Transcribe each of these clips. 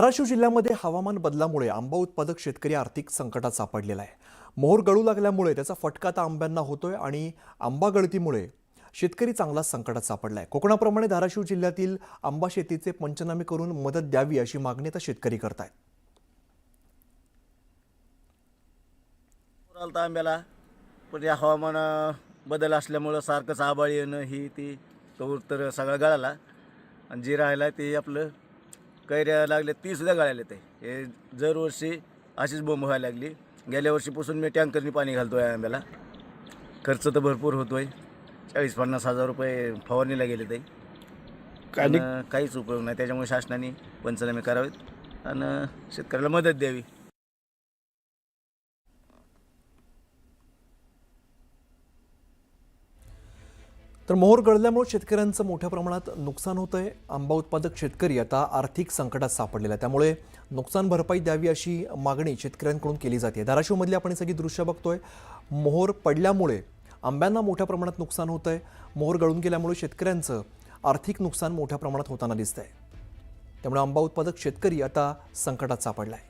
धाराशिव जिल्ह्यामध्ये हवामान बदलामुळे आंबा उत्पादक शेतकरी आर्थिक संकटात सापडलेला आहे। मोहोर गळू लागल्यामुळे त्याचा फटका आता आंब्यांना होतोय आणि आंबा गळतीमुळे शेतकरी चांगलाच संकटात सापडलाय। कोकणाप्रमाणे धाराशिव जिल्ह्यातील आंबा शेतीचे पंचनामे करून मदत द्यावी अशी मागणी आता शेतकरी करतायत। आलता आंब्याला पण या हवामान बदल असल्यामुळं सारखंच आभाळ येणं ही ती कौर तर सगळा गळाला आणि जे राहिला ते आपलं कैऱ्या लागले ती सुद्धा गळाले ते हे दरवर्षी अशीच बोंब व्हायला लागली। गेल्या वर्षीपासून मी टँकरनी पाणी घालतोय आंब्याला, खर्च तर भरपूर होतोय, 40-50 हजार रुपये फवारणीला गेले ते आणि काहीच उपयोग नाही। त्याच्यामुळे शासनाने पंचनामे करावेत आणि शेतकऱ्याला मदत द्यावी। तर मोहोर गळल्यामुळे शेतकऱ्यांचं मोठ्या प्रमाणात नुकसान होतंय। आंबा उत्पादक शेतकरी आता आर्थिक संकटात सापडलेला आहे, त्यामुळे नुकसान भरपाई द्यावी अशी मागणी शेतकऱ्यांकडून केली जाते। धाराशिवमधली आपण सगळी दृश्य बघतोय। मोहोर पडल्यामुळे आंब्यांना मोठ्या प्रमाणात नुकसान होतंय। मोहोर गळून गेल्यामुळे शेतकऱ्यांचं आर्थिक नुकसान मोठ्या प्रमाणात होताना दिसतंय, त्यामुळे आंबा उत्पादक शेतकरी आता संकटात सापडलाय।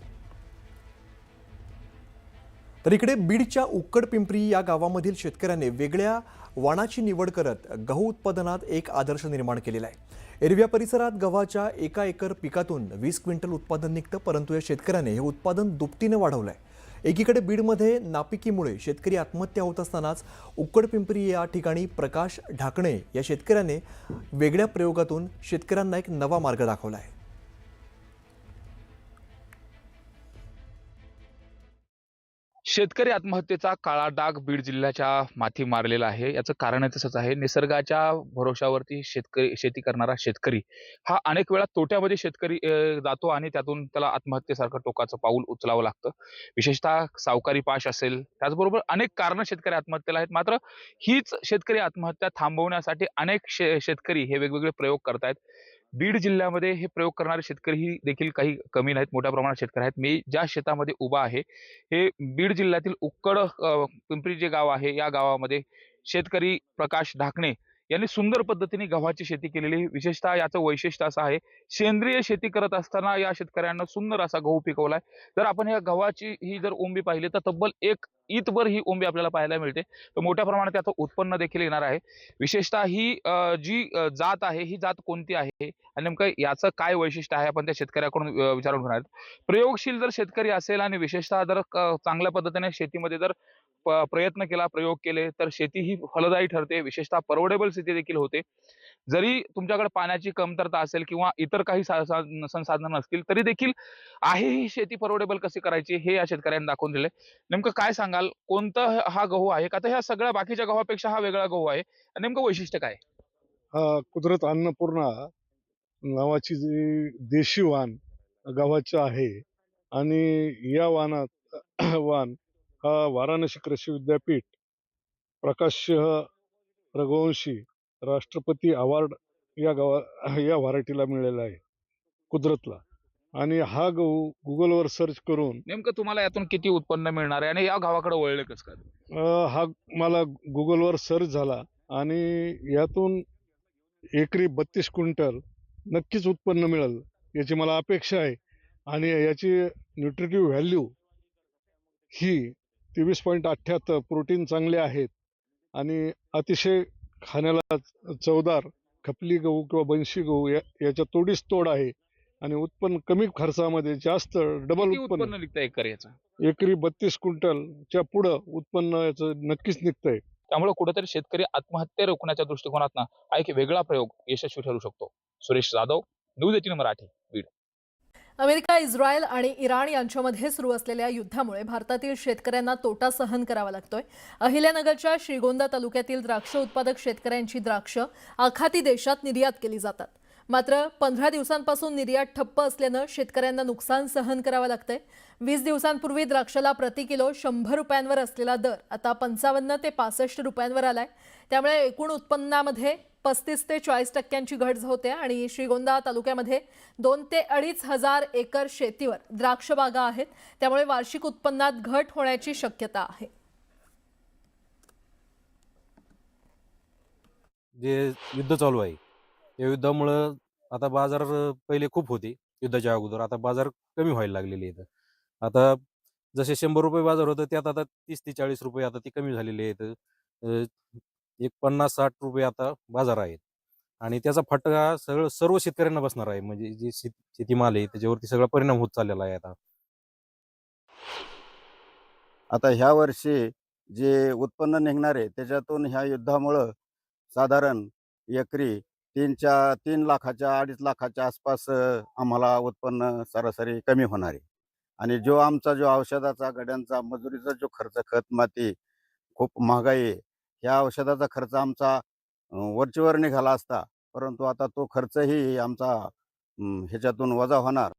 तर इकडे बीडच्या उक्कड पिंपरी या गावामधील शेतकऱ्याने वेगळ्या वाणाची निवड करत गहू उत्पादनात एक आदर्श निर्माण केलेला आहे। एरव्या परिसरात गव्हाच्या 1 एकर पिकातून 20 क्विंटल उत्पादन निघतं, परंतु या शेतकऱ्याने हे उत्पादन दुपटीने वाढवलंय। एकीकडे बीडमध्ये नापिकीमुळे शेतकरी आत्महत्या होत असतानाच उक्कड पिंपरी या ठिकाणी प्रकाश ढाकणे या शेतकऱ्याने वेगळ्या प्रयोगातून शेतकऱ्यांना एक नवा मार्ग दाखवला आहे। शेतकरी आत्महत्येचा काळा डाग बीड जिल्ह्याच्या माथी मारलेला आहे। याचं कारण तसंच आहे, निसर्गाच्या भरोशावरती शेती करणारा शेतकरी हा अनेक वेळा तोट्यामध्ये शेतकरी जातो आणि त्यातून त्याला आत्महत्येसारखं टोकाचं पाऊल उचलावं लागतं। विशेषतः सावकारी पाश असेल, त्याचबरोबर अनेक कारणं शेतकरी आत्महत्येला आहेत। मात्र हीच शेतकरी आत्महत्या थांबवण्यासाठी अनेक शेतकरी हे वेगवेगळे प्रयोग करतायत। बीड जिल्ह्यामध्ये हे प्रयोग करणारे शेतकरी देखील काही कमी नाहीत, मोठ्या प्रमाणात शेतकरी आहेत। मी ज्या शेतामध्ये उभा आहे हे बीड जिल्ह्यातील उक्कड पिंपरी जे गाव आहे, या गावामध्ये शेतकरी प्रकाश ढाकणे यांनी सुंदर पद्धतीने गव्हाची शेती केलेली। विशेषतः याचं वैशिष्ट्य असं आहे, सेंद्रिय शेती करत असताना या शेतकऱ्यांना सुंदर असा गहू पिकवलाय। जर आपण या गव्हाची ही जर ओंबी पाहिली तर तब्बल 1 ईतभर ही ओंबी आपल्याला पाहायला मिळते। तर मोठ्या प्रमाणात याचं उत्पन्न देखील येणार आहे। विशेषतः ही जी जात आहे, ही जात कोणती आहे आणि नेमकं याचं काय वैशिष्ट्य आहे, आपण त्या शेतकऱ्याकडून विचारून घेणार आहोत। प्रयोगशील जर शेतकरी असेल आणि विशेषतः जर चांगल्या पद्धतीने शेतीमध्ये जर प्रयत्न केला, प्रयोग केले तर शेती ही फलदायी ठरते, विशेषतः परवडेबल शेती देखील होते। जरी तुमच्याकडे पाण्याची कमतरता असेल किंवा इतर काही संसाधनं नसतील तरी देखील आहे ही शेती परवडेबल कशी करायची हे या शेतकऱ्यांनी दाखवून दिले। नेमकं काय सांगाल, कोणतं हा गहू आहे का? तर ह्या सगळ्या बाकीच्या गव्हापेक्षा हा वेगळा गहू आहे, नेमकं वैशिष्ट्य काय? हा कुदरत अन्नपूर्णा नावाची जी देशी वाण गव्हाचं आहे आणि या वाणात वाण हा वाराणसी कृषी विद्यापीठ प्रकाश रघुवंशी राष्ट्रपती अवॉर्ड या व्हरायटीला मिळालेला आहे, कुदरतला। आणि हा गहू गुगलवर सर्च करून नेमकं तुम्हाला यातून किती उत्पन्न मिळणार आहे आणि या गावाकडे वळले कसं काय? हा मला गुगलवर सर्च झाला आणि यातून एकरी 32 क्विंटल नक्कीच उत्पन्न मिळेल याची मला अपेक्षा आहे। आणि याची न्यूट्रिटिव्ह व्हॅल्यू ही 23.78 प्रोटीन चांगले आहेत आणि अतिशय खाण्याला चवदार खपली गहू किंवा बनशी गहू याच्या तोडीस तोड आहे आणि उत्पन्न कमी खर्चामध्ये जास्त डबल किती उत्पन्न उत्पन्न निघतं एकरी याचं? एकरी 32 क्विंटलच्या पुढं उत्पन्न याचं नक्कीच निघतंय। त्यामुळे कुठेतरी शेतकरी आत्महत्या रोखण्याच्या दृष्टिकोनातनं हा एक वेगळा प्रयोग यशस्वी ठरू शकतो। Suresh Jadhav, news 18 Marathi, Beed. America, Israel आणि इराण यांच्यामध्ये सुरू असलेल्या युद्धामुळे भारतातील शेतकऱ्यांना तोटा सहन करावा लागतोय। अहिल्यानगरच्या श्रीगोंदा तालुक्यातील द्राक्ष उत्पादक शेतकऱ्यांची द्राक्ष आखाती देशात निर्यात केली जातात। मात्र 15 दिवसांपासून निर्यात ठप्प असल्यानं शेतकऱ्यांना नुकसान सहन करावं लागतंय। 20 दिवसांपूर्वी द्राक्षाला प्रति किलो 100 रुपयांवर असलेला दर आता 55 ते 65 रुपयांवर आलाय। त्यामुळे एकूण उत्पन्नामध्ये 35 ते 40% घट होते आणि श्रीगोंदा तालुक्यामध्ये 2 ते 2.5 हजार एकर शेतीवर द्राक्ष बागा आहेत, त्यामुळे वार्षिक उत्पन्नात घट होण्याची शक्यता आहे। जे युद्ध चालू आहे, या युद्धामुळं आता बाजार पहिले खूप होते, युद्धाच्या अगोदर. आता बाजार कमी व्हायला लागलेले आहेत. आता जसे ₹100 बाजार होतं त्यात आता 30 ते ₹40 आता ते कमी झालेले आहेत. एक ₹50-60 आता बाजार आहेत आणि त्याचा फटका सर्व शेतकऱ्यांना बसणार आहे. म्हणजे जे शेतीमाल आहे त्याच्यावरती सगळा परिणाम होत चाललेला आहे आता. आता ह्या वर्षी जे उत्पन्न निघणार आहे त्याच्यातून ह्या युद्धामुळं साधारण एकरी 3 लाखाच्या 2.5 लाखाच्या आसपास आम्हाला उत्पन्न सरासरी कमी होणार आहे. आणि जो औषधाचा, गाड्यांचा, मजुरीचा जो खर्च, खत, माती, खूप महागाई आहे. ह्या औषधाचा खर्च आमचा वरचेवर निघाला असता, परंतु आता तो खर्चही आमचा ह्याच्यातून वजा होणार.